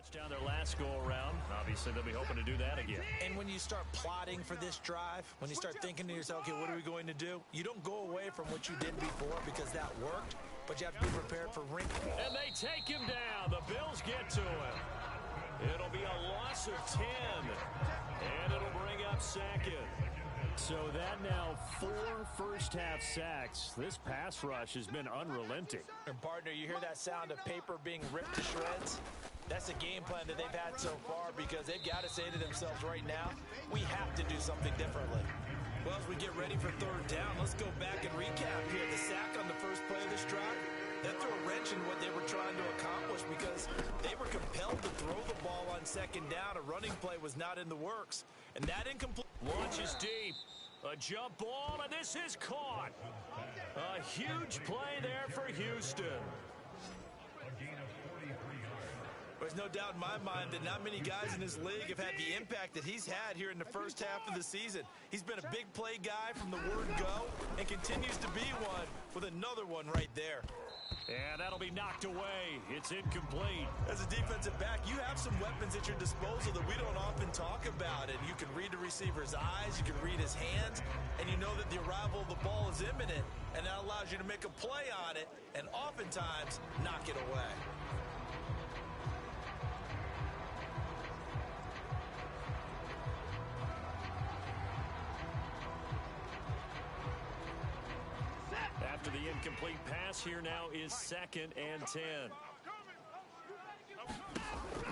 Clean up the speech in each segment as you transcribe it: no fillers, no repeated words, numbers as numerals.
Touchdown their last go-around. Obviously, they'll be hoping to do that again. And when you start plotting for this drive, when you start thinking to yourself, okay, what are we going to do? You don't go away from what you did before because that worked, but you have to be prepared for wrinkles. And they take him down. The Bills get to him. It'll be a loss of 10, and it'll bring up second. So that now 4 first-half sacks. This pass rush has been unrelenting. And partner, you hear that sound of paper being ripped to shreds? That's the game plan that they've had so far because they've got to say to themselves right now, we have to do something differently. Well, as we get ready for third down, let's go back and recap here. The sack on the first play of this drive, that threw a wrench in what they were trying to accomplish because they were compelled to throw the ball on second down. A running play was not in the works. And that incomplete. Launches deep. A jump ball, and this is caught. A huge play there for Houston. There's no doubt in my mind that not many guys in this league have had the impact that he's had here in the first half of the season. He's been a big play guy from the word go and continues to be one with another one right there. And that'll be knocked away. It's incomplete. As a defensive back, you have some weapons at your disposal that we don't often talk about. And you can read the receiver's eyes, you can read his hands, and you know that the arrival of the ball is imminent. And that allows you to make a play on it and oftentimes knock it away. After the incomplete pass, here now is 2nd and 10.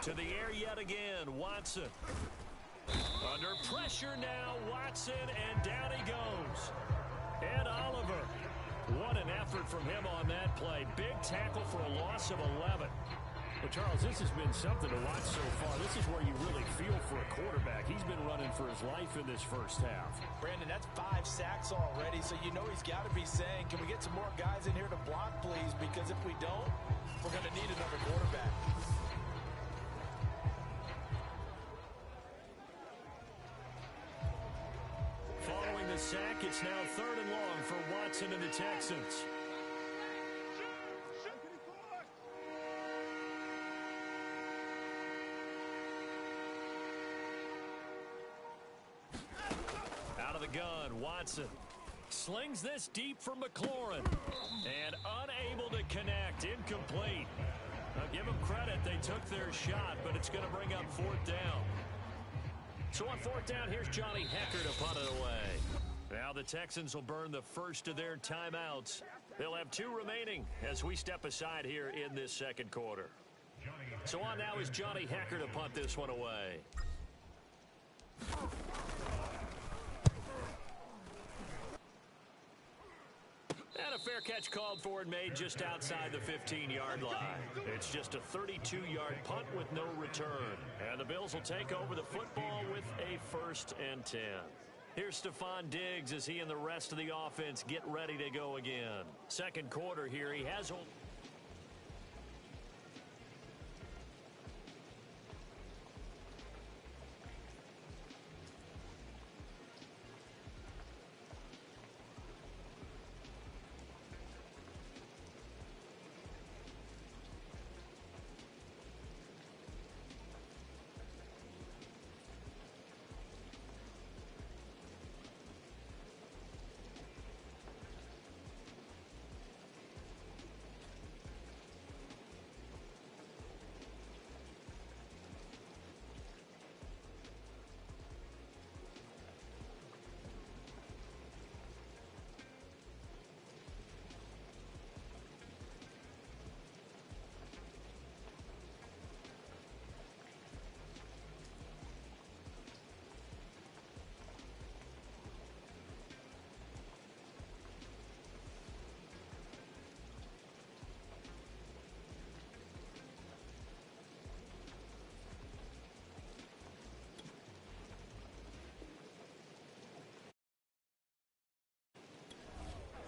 To the air yet again, Watson. Under pressure now, Watson, and down he goes. Ed Oliver. What an effort from him on that play. Big tackle for a loss of 11. Well, Charles, this has been something to watch so far. This is where you really feel for a quarterback. He's been running for his life in this first half. Brandon, that's 5 sacks already, so you know he's got to be saying, can we get some more guys in here to block, please? Because if we don't, we're going to need another quarterback. Following the sack, it's now 3rd and long for Watson and the Texans. Gun, Watson slings this deep for McLaurin and unable to connect. Incomplete. Now give them credit, they took their shot, but it's going to bring up 4th down. So on 4th down, here's Johnny Hecker to punt it away. Now the Texans will burn the first of their timeouts. They'll have 2 remaining as we step aside here in this second quarter. So on now is Johnny Hecker to punt this one away. And a fair catch called for and made just outside the 15-yard line. It's just a 32-yard punt with no return. And the Bills will take over the football with a 1st and 10. Here's Stephon Diggs as he and the rest of the offense get ready to go again. Second quarter here, he has...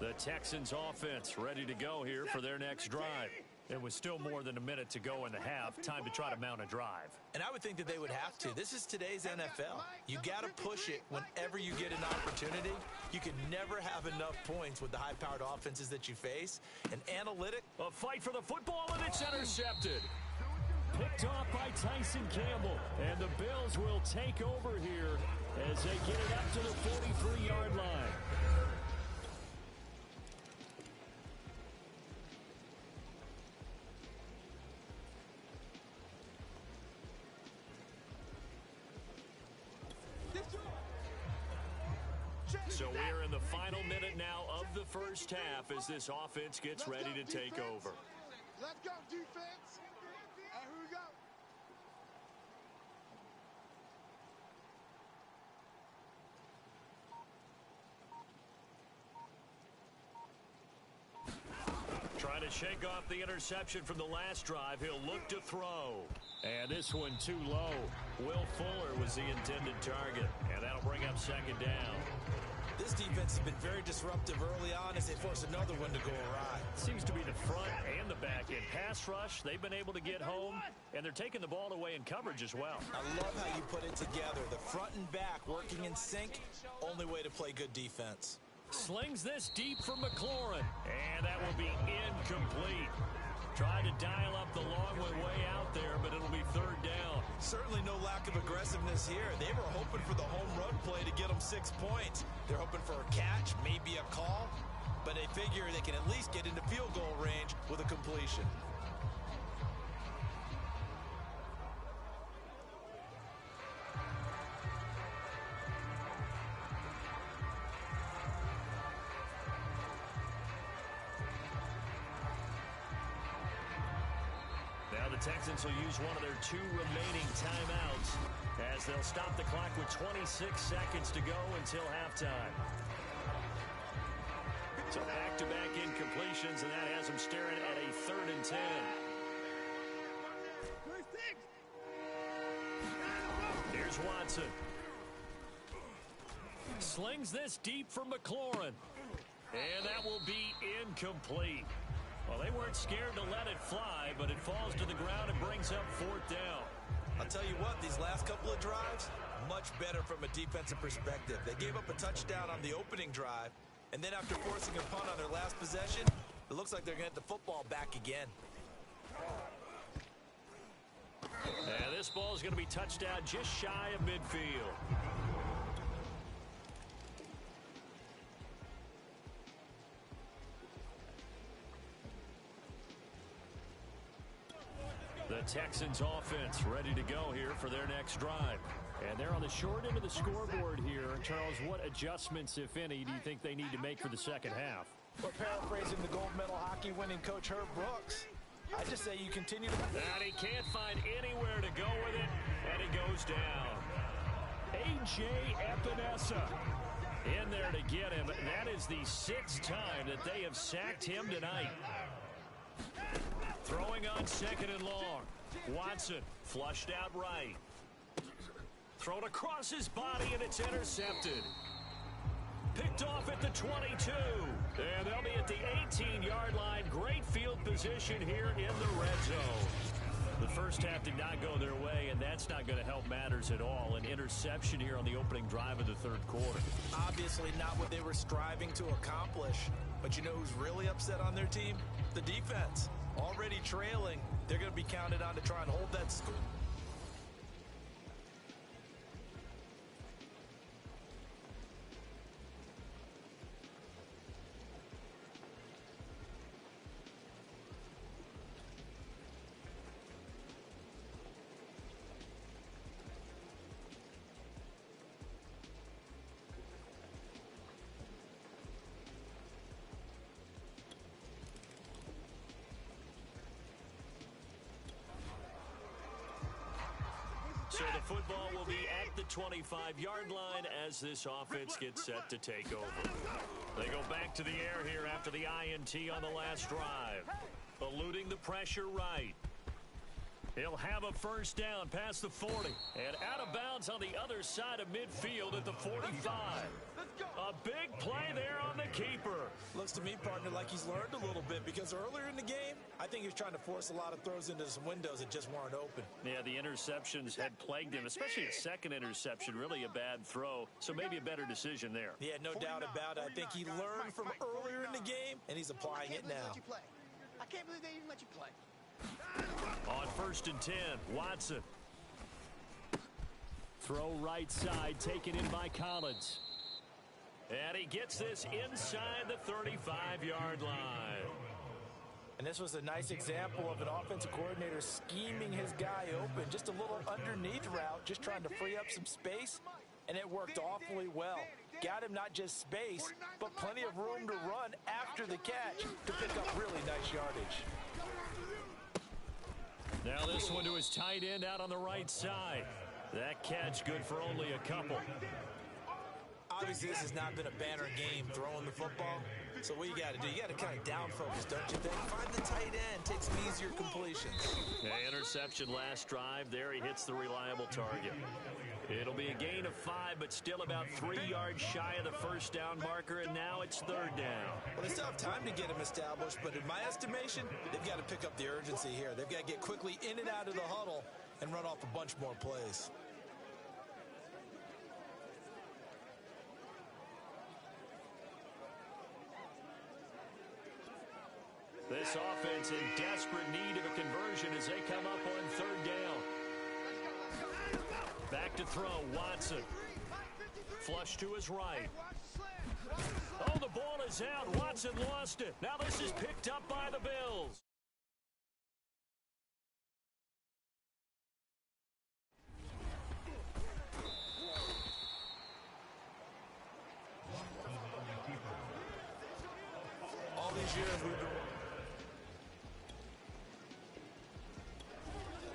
The Texans offense ready to go here for their next drive. It was still more than a minute to go in the half. Time to try to mount a drive. And I would think that they would have to. This is today's NFL. You got to push it whenever you get an opportunity. You can never have enough points with the high-powered offenses that you face. And analytic. A fight for the football, and it's intercepted. Picked Picked off by Tyson Campbell. And the Bills will take over here as they get it up to the 43-yard line. So we're in the final minute now of the first half as this offense gets ready to take over. Let's go, defense. And here we go. Trying to shake off the interception from the last drive. He'll look to throw. And this one too low. Will Fuller was the intended target. And that'll bring up second down. This defense has been very disruptive early on as they force another one to go awry. Seems to be the front and the back end. Pass rush, they've been able to get home, and they're taking the ball away in coverage as well. I love how you put it together. The front and back working in sync, only way to play good defense. Slings this deep for McLaurin, and that will be incomplete. Trying to dial up the long way out there, but it'll be third down. Certainly no lack of aggressiveness here. They were hoping for the home run play to get them 6 points. They're hoping for a catch, maybe a call, but they figure they can at least get into field goal range with a completion. Texans will use one of their 2 remaining timeouts as they'll stop the clock with 26 seconds to go until halftime. So back-to-back incompletions, and that has them staring at a 3rd and 10. Here's Watson. Slings this deep for McLaurin. And that will be incomplete. Well, they weren't scared to let it fly, but it falls to the ground and brings up 4th down. I'll tell you what, these last couple of drives, much better from a defensive perspective. They gave up a touchdown on the opening drive, and then after forcing a punt on their last possession, it looks like they're going to get the football back again. And this ball is going to be touched down just shy of midfield. The Texans offense ready to go here for their next drive. And they're on the short end of the scoreboard here. Charles, what adjustments, if any, do you think they need to make for the second half? Well, paraphrasing the gold medal hockey winning coach Herb Brooks, I just say you continue to... And he can't find anywhere to go with it, and it goes down. A.J. Epinesa in there to get him. That is the 6th time that they have sacked him tonight. Throwing on 2nd and long. Watson flushed out right. Thrown across his body, and it's intercepted. Picked off at the 22. And they'll be at the 18-yard line. Great field position here in the red zone. The first half did not go their way, and that's not going to help matters at all. An interception here on the opening drive of the 3rd quarter. Obviously not what they were striving to accomplish. But you know who's really upset on their team? The defense. Already trailing, they're going to be counted on to try and hold that score. So the football will be at the 25-yard line as this offense gets set to take over. They go back to the air here after the INT on the last drive. Eluding the pressure right. He'll have a first down past the 40. And out of bounds on the other side of midfield at the 45. A big play there on the keeper. Looks to me, partner, like he's learned a little bit because earlier in the game, I think he was trying to force a lot of throws into some windows that just weren't open. Yeah, the interceptions had plagued him, especially a second interception, really a bad throw. So maybe a better decision there. Yeah, no doubt about it. I think he learned from earlier in the game, and he's applying it now. I can't believe they even let you play. On 1st and 10, Watson. Throw right side, taken in by Collins. And he gets this inside the 35-yard line. And this was a nice example of an offensive coordinator scheming his guy open. Just a little underneath route, just trying to free up some space, and it worked awfully well. Got him not just space, but plenty of room to run after the catch to pick up really nice yardage. Now this one to his tight end out on the right side. That catch good for only a couple. Obviously, this has not been a banner game throwing the football. So what you got to do, you got to kind of down focus, don't you think? Find the tight end, take some easier completions. Interception last drive. There he hits the reliable target. It'll be a gain of 5, but still about 3 yards shy of the first down marker, and now it's 3rd down. Well, they still have time to get him established, but in my estimation, they've got to pick up the urgency here. They've got to get quickly in and out of the huddle and run off a bunch more plays. This offense in desperate need of a conversion as they come up on 3rd down. Back to throw, Watson. Flush to his right. Oh, the ball is out. Watson lost it. Now this is picked up by the Bills. All these years we've been...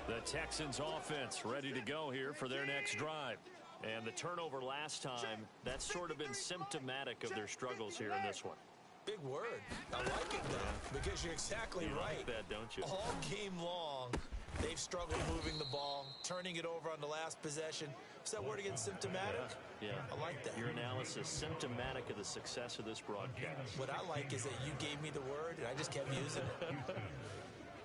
The Texans offense ready to go here for their next drive. And the turnover last time, that's sort of been symptomatic of their struggles here in this one. Big word. I like it, though, because you're exactly right. Like that, don't you? All game long, they've struggled moving the ball, turning it over on the last possession. Is that word again, symptomatic? Yeah. I like that. Your analysis, symptomatic of the success of this broadcast. What I like is that you gave me the word, and I just kept using it.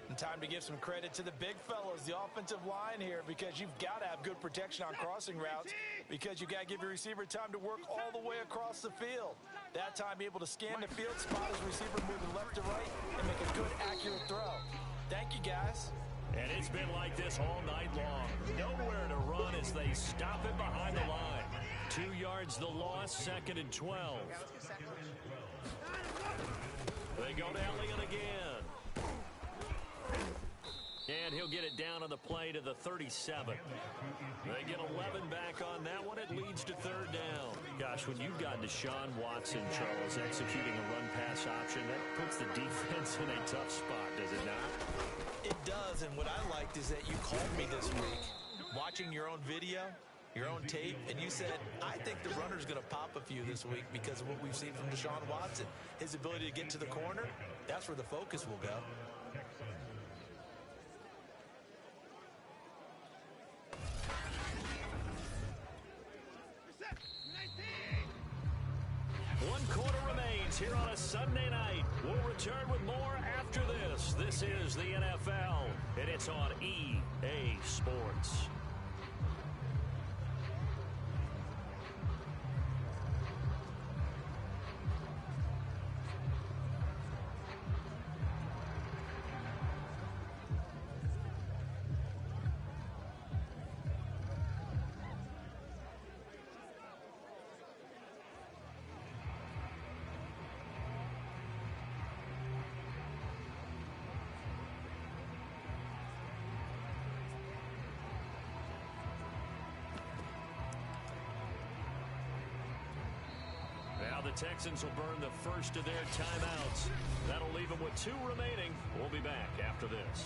And time to give some credit to the big fellows, the offensive line here, because you've got to have good protection on crossing routes, because you've got to give your receiver time to work all the way across the field. That time, be able to scan the field, spot his receiver moving left to right, and make a good, accurate throw. Thank you, guys. And it's been like this all night long. Nowhere to run as they stop him behind the line. 2 yards the loss, 2nd and 12. They go to Elliott again. And he'll get it down on the play to the 37. They get 11 back on that one. It leads to 3rd down. Gosh, when you've got Deshaun Watson, Charles, executing a run-pass option, that puts the defense in a tough spot, does it not? It does, and what I liked is that you called me this week, watching your own video, your own tape, and you said, I think the runner's going to pop a few this week because of what we've seen from Deshaun Watson. His ability to get to the corner, that's where the focus will go. Here on a Sunday night. We'll return with more after this. This is the NFL, and it's on EA Sports. The Texans will burn the first of their timeouts. That'll leave them with 2 remaining. We'll be back after this.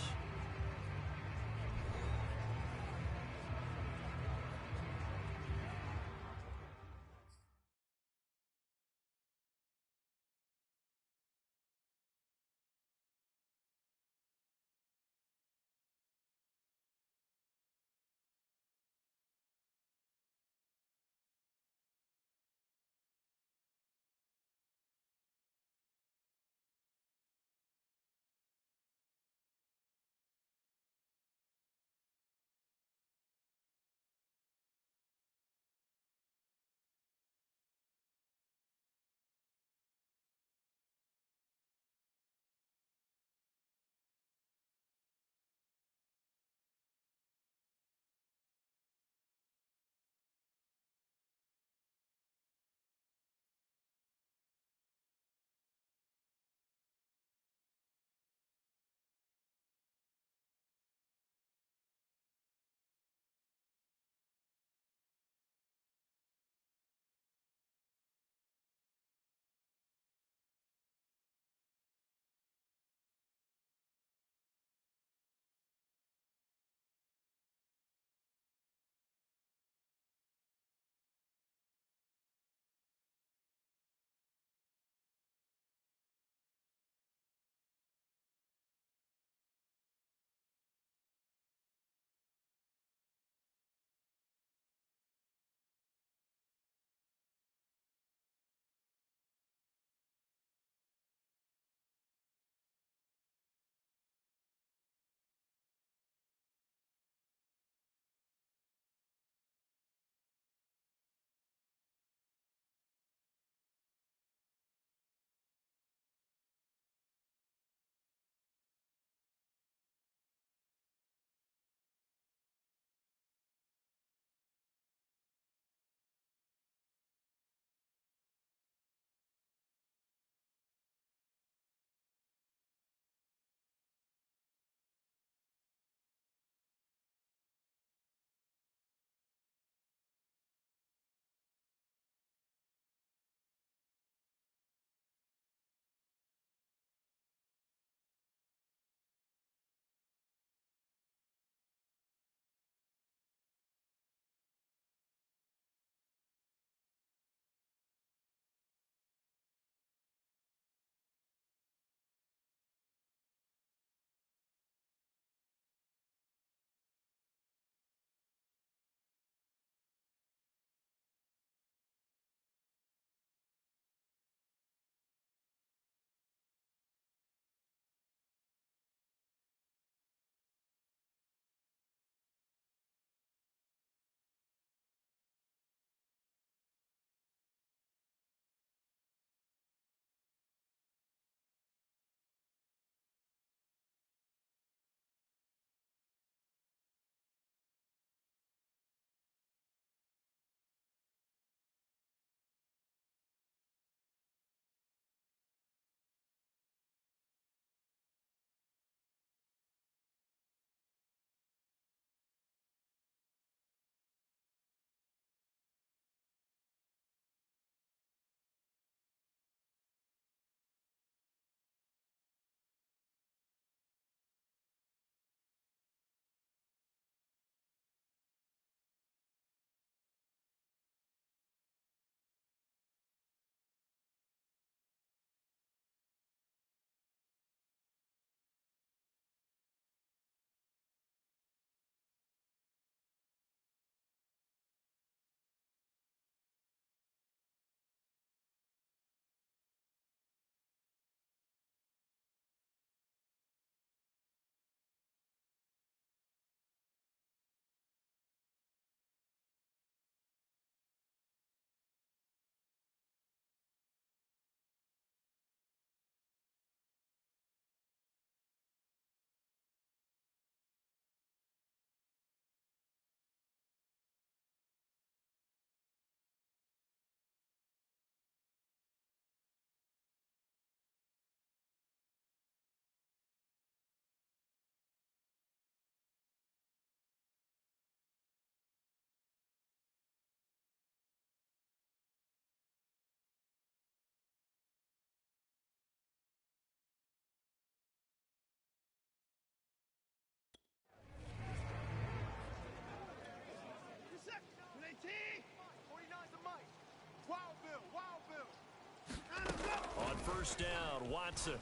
first down. Watson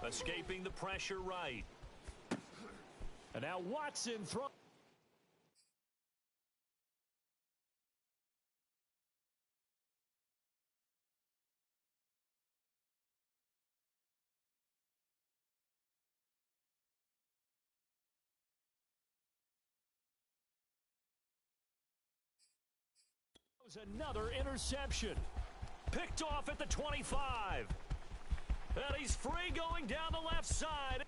escaping the pressure right. And now Watson throws. Another interception. Picked off at the 25. And he's free going down the left side.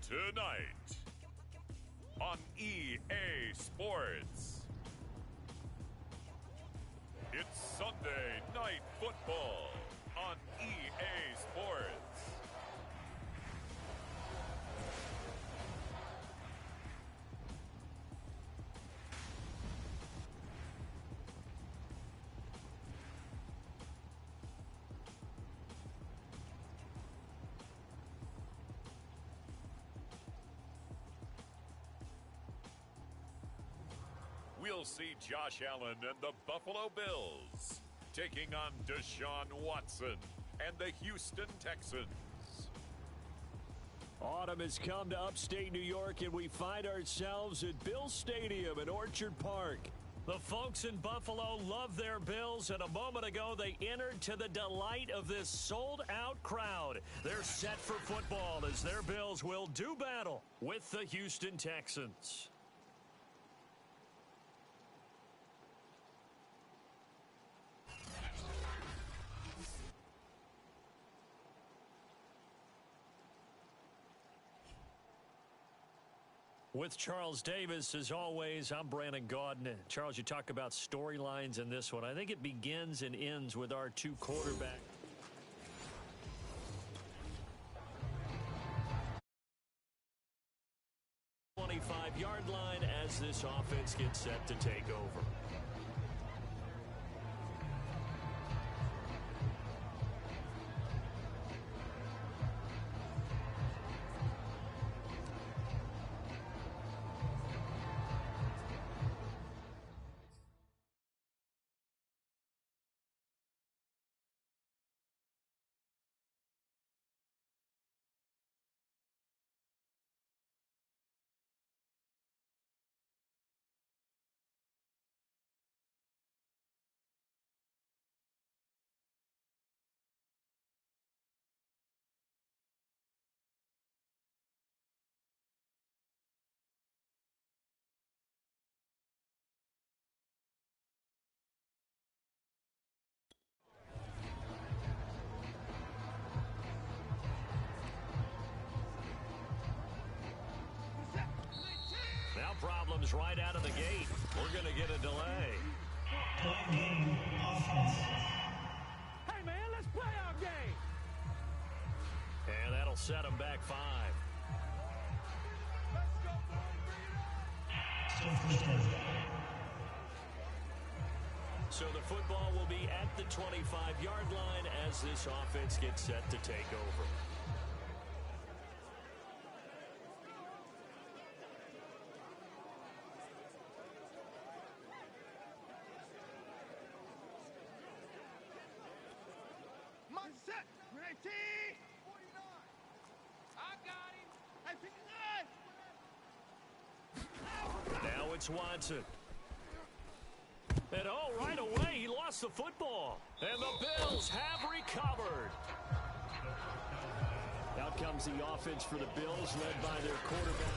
Tonight on EA Sports, it's Sunday Night Football on EA Sports. We'll see Josh Allen and the Buffalo Bills taking on Deshaun Watson and the Houston Texans. Autumn has come to upstate New York, and we find ourselves at Bills Stadium in Orchard Park. The folks in Buffalo love their Bills, and a moment ago they entered to the delight of this sold-out crowd. They're set for football as their Bills will do battle with the Houston Texans. With Charles Davis, as always, I'm Brandon Gaudin. Charles, you talk about storylines in this one. I think it begins and ends with our two quarterbacks. Yard line as this offense gets set to take over. Problems right out of the gate. We're going to get a delay. Hey, man, let's play our game. And that'll set them back 5. So the football will be at the 25-yard line as this offense gets set to take over. Set. Ready. 49. I got him. I pick it up. Now it's Watson. And right away, he lost the football. And the Bills have recovered. Out comes the offense for the Bills, led by their quarterback.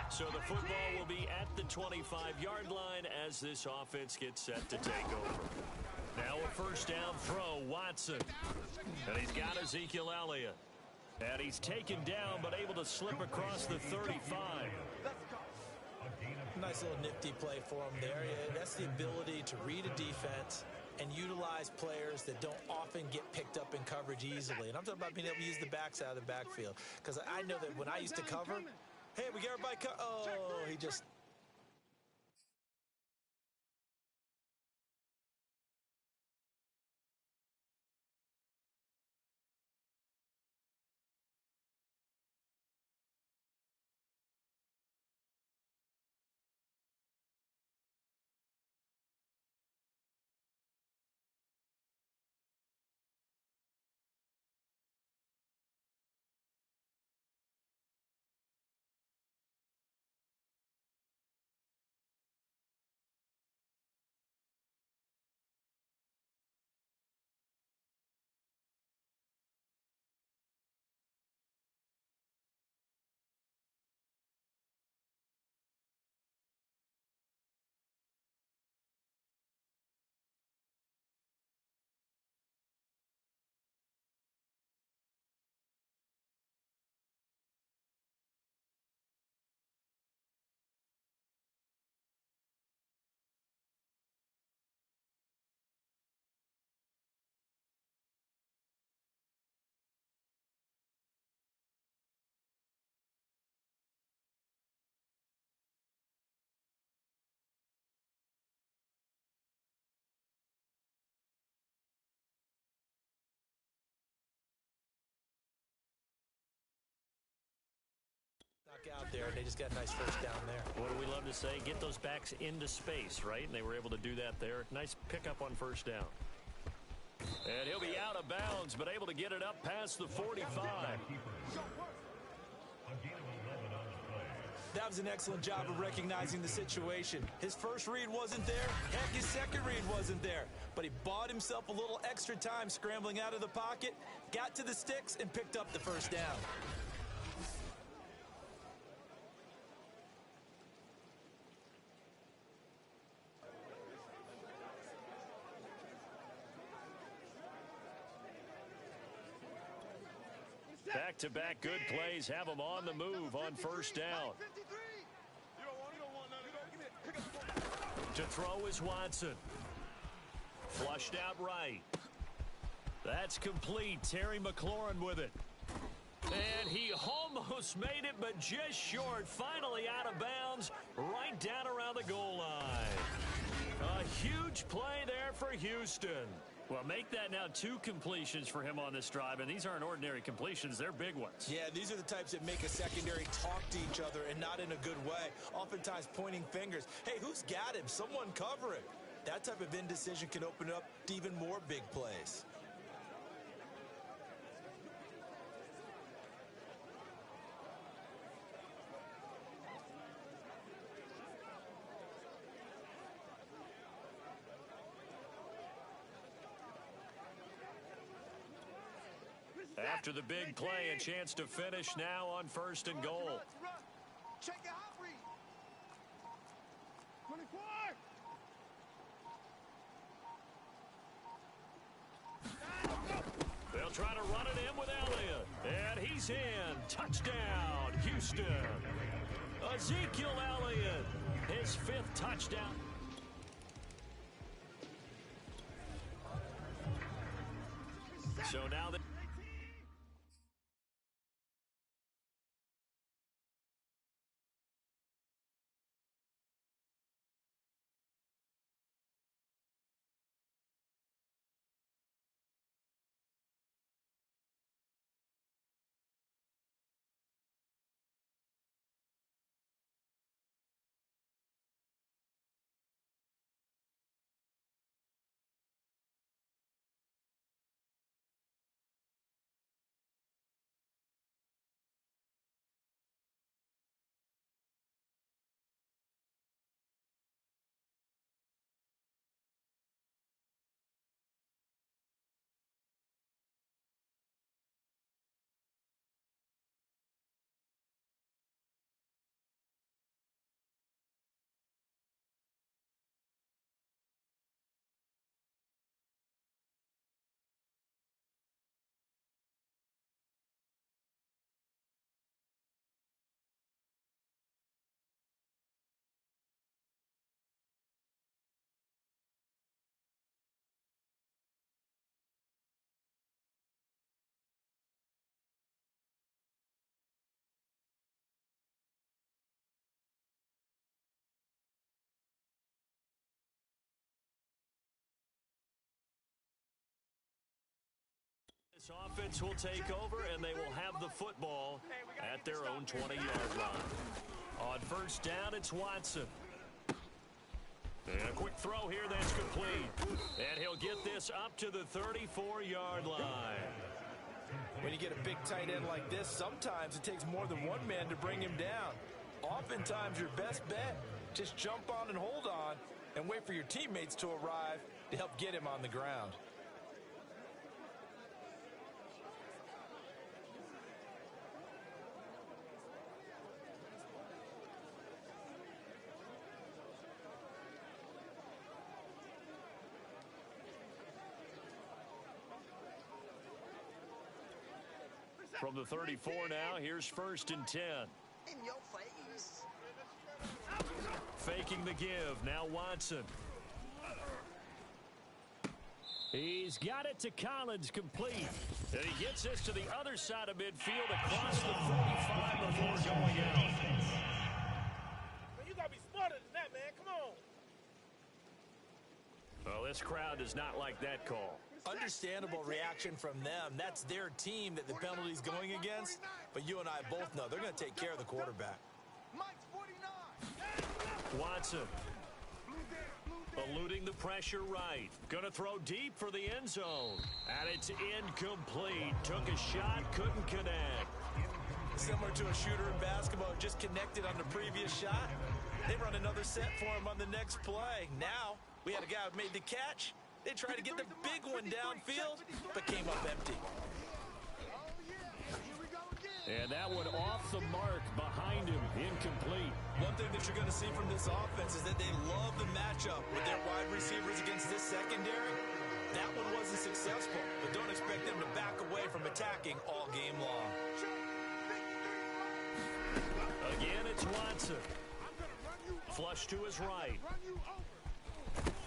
So the football will be at the 25-yard line as this offense gets set to take over. Now a first down throw, Watson. And he's got Ezekiel Elliott. And he's taken down but able to slip across the 35. Nice little nifty play for him there. Yeah, that's the ability to read a defense and utilize players that don't often get picked up in coverage easily. And I'm talking about being able to use the backside of the backfield. Because I know that when I used to cover, hey, we got everybody he just... out there, and they just got a nice first down there. What do we love to say? Get those backs into space, right? And they were able to do that there. Nice pickup on first down. And he'll be out of bounds, but able to get it up past the 45. That was an excellent job of recognizing the situation. His first read wasn't there. Heck, his second read wasn't there. But he bought himself a little extra time scrambling out of the pocket, got to the sticks, and picked up the first down. Back-to-back good plays have them on the move on first down. To throw is Watson. Flushed out right. That's complete. Terry McLaurin with it. And he almost made it, but just short. Finally out of bounds, right down around the goal line. A huge play there for Houston. Well, make that now 2 completions for him on this drive, and these aren't ordinary completions. They're big ones. Yeah, these are the types that make a secondary talk to each other and not in a good way, oftentimes pointing fingers. Hey, who's got him? Someone cover it. That type of indecision can open up to even more big plays. After the big play, a chance to finish now on first and goal. Check the hot read. 24. They'll try to run it in with Elliott. And he's in. Touchdown, Houston. Ezekiel Elliott, his 5th touchdown. So now this offense will take over, and they will have the football at their own 20-yard line. On first down, it's Watson. And a quick throw here that's complete. And he'll get this up to the 34-yard line. When you get a big tight end like this, sometimes it takes more than one man to bring him down. Oftentimes, your best bet, just jump on and hold on and wait for your teammates to arrive to help get him on the ground. From the 34 now, here's first and 10. In your face. Faking the give, now Watson. He's got it to Collins, complete. And he gets this to the other side of midfield across the 45 before going out. Man, you got to be smarter than that, man. Come on. Well, this crowd does not like that call. Understandable reaction from them. That's their team that the penalty's going against. But you and I both know they're going to take care of the quarterback. Mike's 49. Watson. Eluding the pressure right. Going to throw deep for the end zone. And it's incomplete. Took a shot, couldn't connect. Similar to a shooter in basketball, just connected on the previous shot. They run another set for him on the next play. Now, we had a guy who made the catch. They tried to get the big one downfield, but came up empty. And that one off the mark behind him, incomplete. One thing that you're going to see from this offense is that they love the matchup with their wide receivers against this secondary. That one wasn't successful, but don't expect them to back away from attacking all game long. Again, it's Watson. Flush to his right.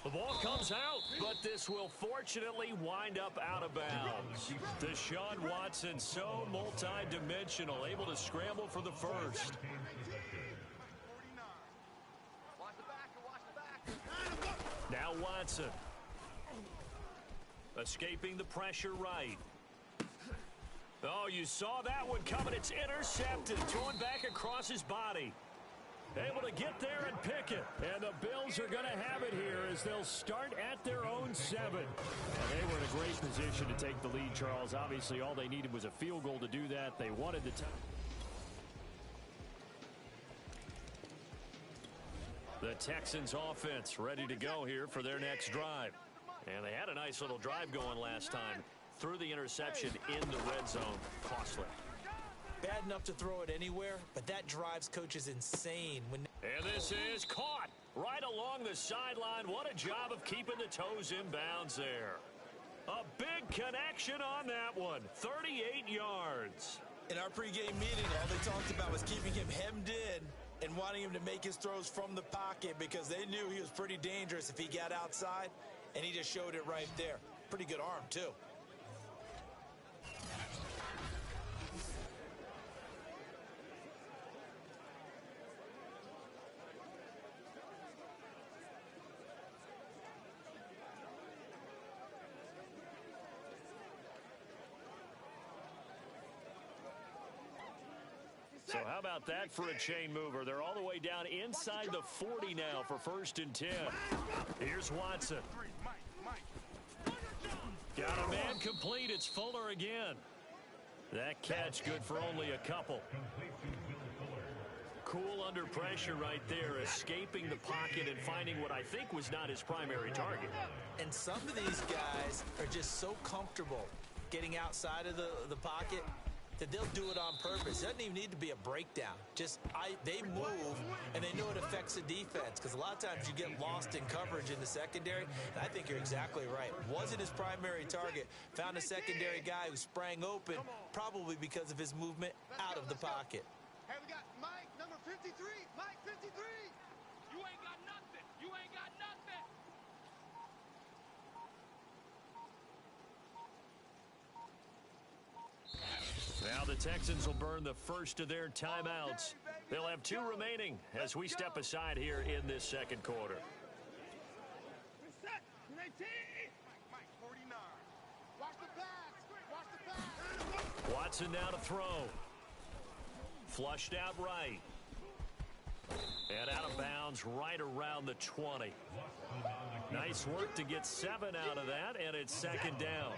The ball comes out, but this will fortunately wind up out of bounds. Deshaun Watson, so multi-dimensional, able to scramble for the first. Now Watson. Escaping the pressure right. Oh, you saw that one coming. It's intercepted. Thrown back across his body. Able to get there and pick it. And the Bills are going to have it here as they'll start at their own 7. And they were in a great position to take the lead, Charles. Obviously, all they needed was a field goal to do that. They wanted the time. The Texans offense ready to go here for their next drive. And they had a nice little drive going last time. Threw the interception in the red zone. Costly. Bad enough to throw it anywhere, but that drives coaches insane. And this is caught right along the sideline. What a job of keeping the toes in bounds there. A big connection on that one. 38 yards. In our pregame meeting, all they talked about was keeping him hemmed in and wanting him to make his throws from the pocket because they knew he was pretty dangerous if he got outside, and he just showed it right there. Pretty good arm, too. So how about that for a chain mover? They're all the way down inside the 40 now for 1st and 10. Here's Watson. Got a man complete. It's Fuller again. That catch good for only a couple. Cool under pressure right there, escaping the pocket and finding what I think was not his primary target. And some of these guys are just so comfortable getting outside of the pocket that they'll do it on purpose. It doesn't even need to be a breakdown. They move, and they know it affects the defense, because a lot of times you get lost in coverage in the secondary. And I think you're exactly right. Wasn't his primary target. Found a secondary guy who sprang open, probably because of his movement out of the pocket. Hey, we got Mike, number 53. Mike, 53. You ain't got nothing. You ain't got nothing. Now the Texans will burn the first of their timeouts. They'll have 2 remaining as we step aside here in this second quarter. Mike, 49. Watch the pass. Watch the pass. Watson now to throw. Flushed out right. And out of bounds right around the 20. Nice work to get 7 out of that, and it's 2nd down.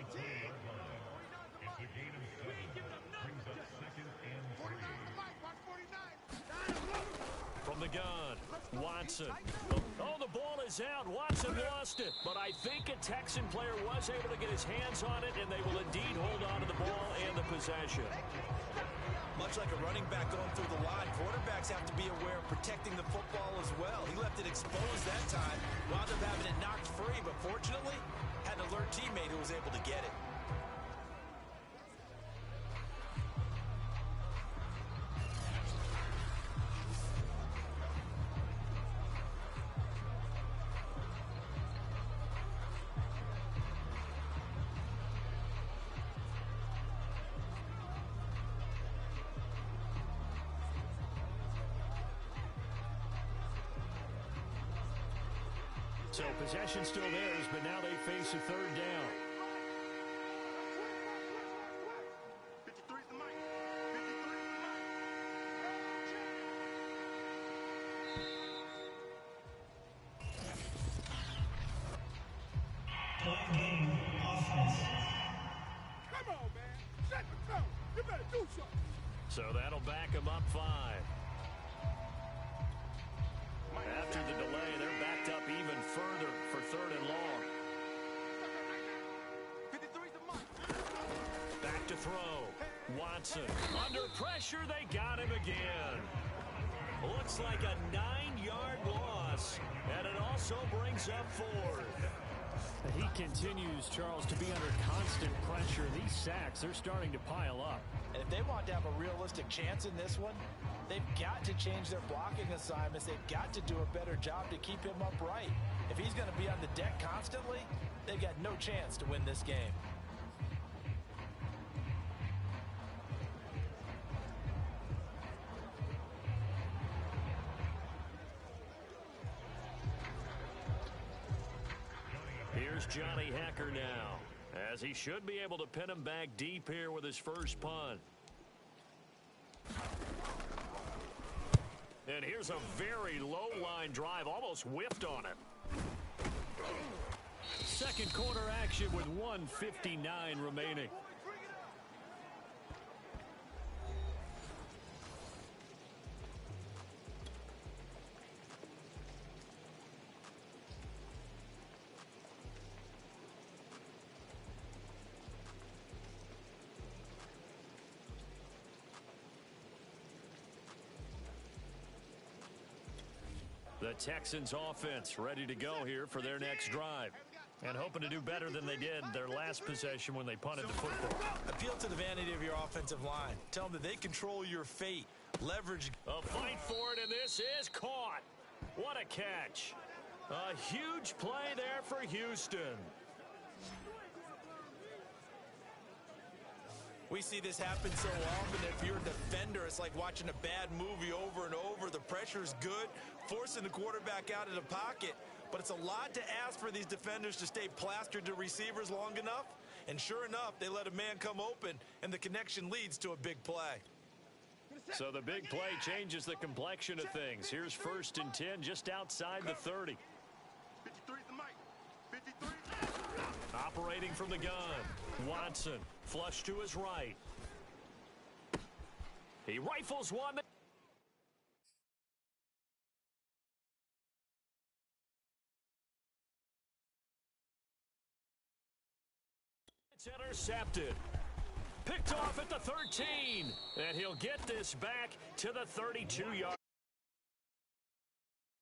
From the gun, Watson. Oh, the ball is out. Watson lost it. But I think a Texan player was able to get his hands on it, and they will indeed hold on to the ball and the possession. Much like a running back going through the line, quarterbacks have to be aware of protecting the football as well. He left it exposed that time, wound up having it knocked free, but fortunately, had an alert teammate who was able to get it. So possession still theirs, but now they face a 3rd down. 53's the Mike. 53's the Come on, man. Set the tone. You better do something. So that'll back them up 5. After the delay, they're backed up even further for 3rd and long. 53's the Mike. Back to throw. Watson. Under pressure, they got him again. Looks like a 9-yard loss, and it also brings up 4th. He continues, Charles, to be under constant pressure. These sacks, they're starting to pile up. And if they want to have a realistic chance in this one, they've got to change their blocking assignments. They've got to do a better job to keep him upright. If he's going to be on the deck constantly, they've got no chance to win this game. Here's Johnny Hecker now, as he should be able to pin him back deep here with his first punt. And here's a very low-line drive, almost whiffed on it. Second quarter action with 1:59 remaining. The Texans offense ready to go here for their next drive, and hoping to do better than they did their last possession when they punted the football. Appeal to the vanity of your offensive line. Tell them that they control your fate. Leverage. A fight for it, and this is caught. What a catch. A huge play there for Houston. We see this happen so often. If you're a defender, it's like watching a bad movie over and over. The pressure is good, forcing the quarterback out of the pocket. But it's a lot to ask for these defenders to stay plastered to receivers long enough. And sure enough, they let a man come open, and the connection leads to a big play. So the big play changes the complexion of things. Here's 1st and 10 just outside the 30. 53 the mic. 53. Operating from the gun. Watson, flush to his right. He rifles one. It's intercepted. Picked off at the 13. And he'll get this back to the 32-yard.